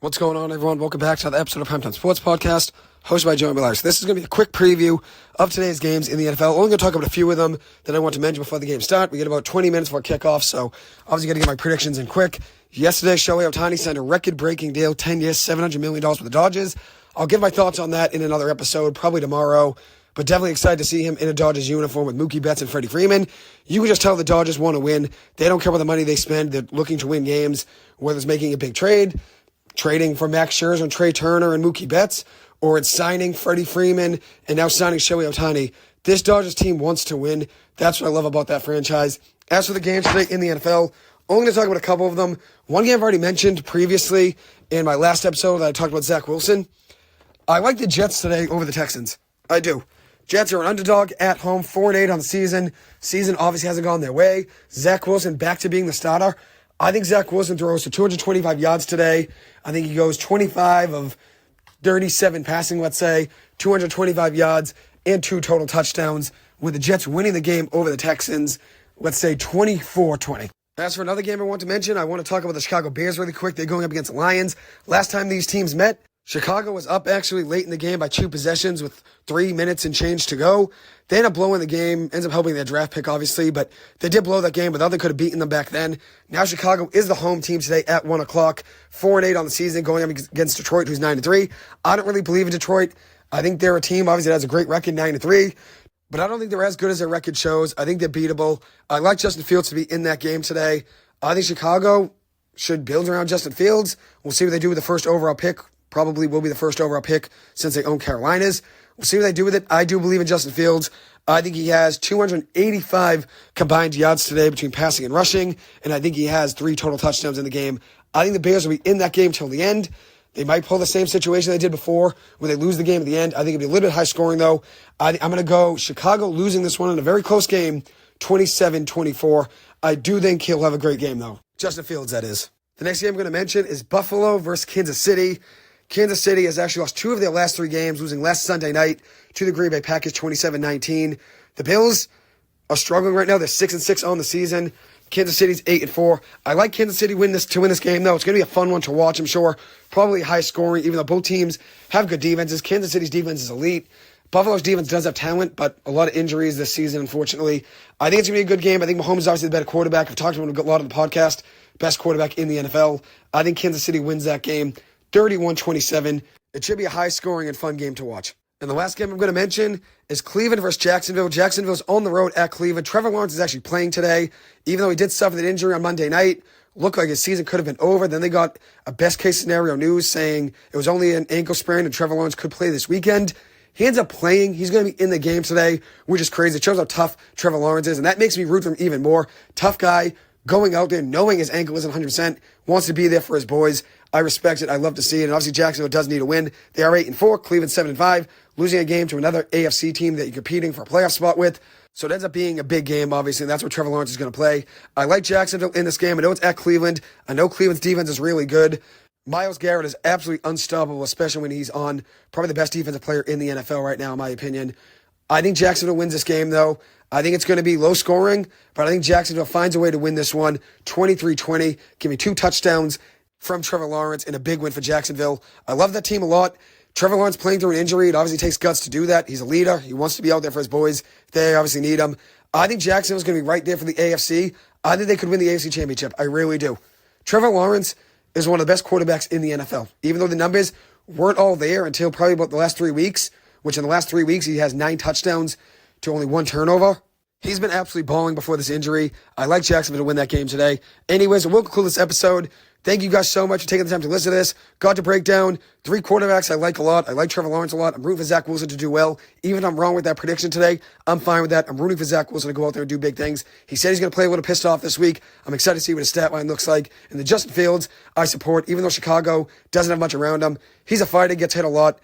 What's going on, everyone? Welcome back to another episode of Primetime Sports Podcast, hosted by Joey Millard. So this is going to be a quick preview of today's games in the NFL. Only going to talk about a few of them that I want to mention before the games start. We get about 20 minutes before kickoff, so obviously going to get my predictions in quick. Yesterday, Shohei Ohtani signed a record-breaking deal, 10 years, $700 million with the Dodgers. I'll give my thoughts on that in another episode, probably tomorrow, but definitely excited to see him in a Dodgers uniform with Mookie Betts and Freddie Freeman. You can just tell the Dodgers want to win. They don't care about the money they spend. They're looking to win games, whether it's making a big trade, trading for Max Scherzer and Trey Turner and Mookie Betts, or it's signing Freddie Freeman and now signing Shohei Ohtani. This Dodgers team wants to win. That's what I love about that franchise. As for the games today in the NFL, only going to talk about a couple of them. One game I've already mentioned previously in my last episode that I talked about Zach Wilson. I like the Jets today over the Texans. I do. Jets are an underdog at home, 4-8 on the season. Season obviously hasn't gone their way. Zach Wilson back to being the starter. I think Zach Wilson throws for 225 yards today. I think he goes 25 of 37 passing, let's say, 225 yards and 2 total touchdowns, with the Jets winning the game over the Texans, let's say 24-20. As for another game I want to mention, I want to talk about the Chicago Bears really quick. They're going up against the Lions. Last time these teams met, Chicago was up actually late in the game by 2 possessions with 3 minutes and change to go. They ended up blowing the game, ends up helping their draft pick, obviously, but they did blow that game, but they could have beaten them back then. Now Chicago is the home team today at 1 o'clock, 4-8 on the season, going up against Detroit, who's 9-3. I don't really believe in Detroit. I think they're a team, obviously, that has a great record, 9-3, but I don't think they're as good as their record shows. I think they're beatable. I like Justin Fields to be in that game today. I think Chicago should build around Justin Fields. We'll see what they do with the first overall pick. Probably will be the first overall pick since they own Carolinas. We'll see what they do with it. I do believe in Justin Fields. I think he has 285 combined yards today between passing and rushing, and I think he has 3 total touchdowns in the game. I think the Bears will be in that game till the end. They might pull the same situation they did before when they lose the game at the end. I think it'll be a little bit high scoring, though. I'm going to go Chicago losing this one in a very close game, 27-24. I do think he'll have a great game, though. Justin Fields, that is. The next game I'm going to mention is Buffalo versus Kansas City. Kansas City has actually lost 2 of their last 3 games, losing last Sunday night to the Green Bay Packers 27-19. The Bills are struggling right now. They're 6-6 on the season. Kansas City's 8-4. I like Kansas City to win this game, though. It's going to be a fun one to watch, I'm sure. Probably high scoring, even though both teams have good defenses. Kansas City's defense is elite. Buffalo's defense does have talent, but a lot of injuries this season, unfortunately. I think it's going to be a good game. I think Mahomes is obviously the better quarterback. I've talked about him a lot on the podcast. Best quarterback in the NFL. I think Kansas City wins that game 31-27. It should be a high-scoring and fun game to watch. And the last game I'm going to mention is Cleveland versus Jacksonville. Jacksonville's on the road at Cleveland. Trevor Lawrence is actually playing today, even though he did suffer that injury on Monday night. Looked like his season could have been over. Then they got a best-case scenario news saying it was only an ankle sprain and Trevor Lawrence could play this weekend. He ends up playing. He's going to be in the game today, which is crazy. It shows how tough Trevor Lawrence is, and that makes me root for him even more. Tough guy, going out there, knowing his ankle isn't 100%, wants to be there for his boys. I respect it. I love to see it. And obviously, Jacksonville does need a win. They are 8-4. Cleveland 7-5. Losing a game to another AFC team that you're competing for a playoff spot with. So it ends up being a big game, obviously, and that's what Trevor Lawrence is going to play. I like Jacksonville in this game. I know it's at Cleveland. I know Cleveland's defense is really good. Myles Garrett is absolutely unstoppable, especially when he's on probably the best defensive player in the NFL right now, in my opinion. I think Jacksonville wins this game, though. I think it's going to be low scoring, but I think Jacksonville finds a way to win this one 23-20. Give me 2 touchdowns from Trevor Lawrence and a big win for Jacksonville. I love that team a lot. Trevor Lawrence playing through an injury. It obviously takes guts to do that. He's a leader. He wants to be out there for his boys. They obviously need him. I think Jacksonville's going to be right there for the AFC. I think they could win the AFC Championship. I really do. Trevor Lawrence is one of the best quarterbacks in the NFL. Even though the numbers weren't all there until probably about the last 3 weeks, which in the last 3 weeks he has 9 touchdowns to only 1 turnover. He's been absolutely balling before this injury. I like Jacksonville to win that game today. Anyways, we'll conclude this episode. Thank you guys so much for taking the time to listen to this. Got to break down 3 quarterbacks I like a lot. I like Trevor Lawrence a lot. I'm rooting for Zach Wilson to do well. Even if I'm wrong with that prediction today, I'm fine with that. I'm rooting for Zach Wilson to go out there and do big things. He said he's going to play a little pissed off this week. I'm excited to see what his stat line looks like. And the Justin Fields, I support. Even though Chicago doesn't have much around him, he's a fighter, gets hit a lot.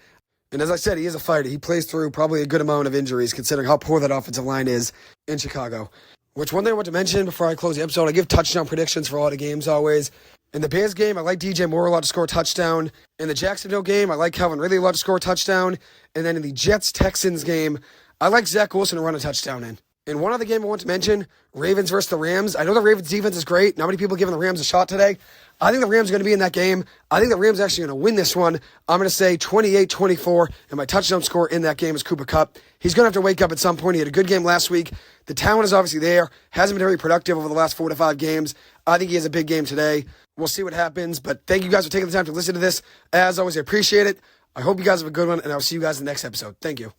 And as I said, he is a fighter. He plays through probably a good amount of injuries, considering how poor that offensive line is in Chicago. Which one thing I want to mention before I close the episode, I give touchdown predictions for all the games always. In the Bears game, I like DJ Moore a lot to score a touchdown. In the Jacksonville game, I like Calvin Ridley a lot to score a touchdown. And then in the Jets-Texans game, I like Zach Wilson to run a touchdown in. And one other game I want to mention, Ravens versus the Rams. I know the Ravens defense is great. Not many people giving the Rams a shot today. I think the Rams are going to be in that game. I think the Rams are actually going to win this one. I'm going to say 28-24, and my touchdown score in that game is Cooper Kupp. He's going to have to wake up at some point. He had a good game last week. The talent is obviously there. Hasn't been very productive over the last 4 to 5 games. I think he has a big game today. We'll see what happens, but thank you guys for taking the time to listen to this. As always, I appreciate it. I hope you guys have a good one, and I'll see you guys in the next episode. Thank you.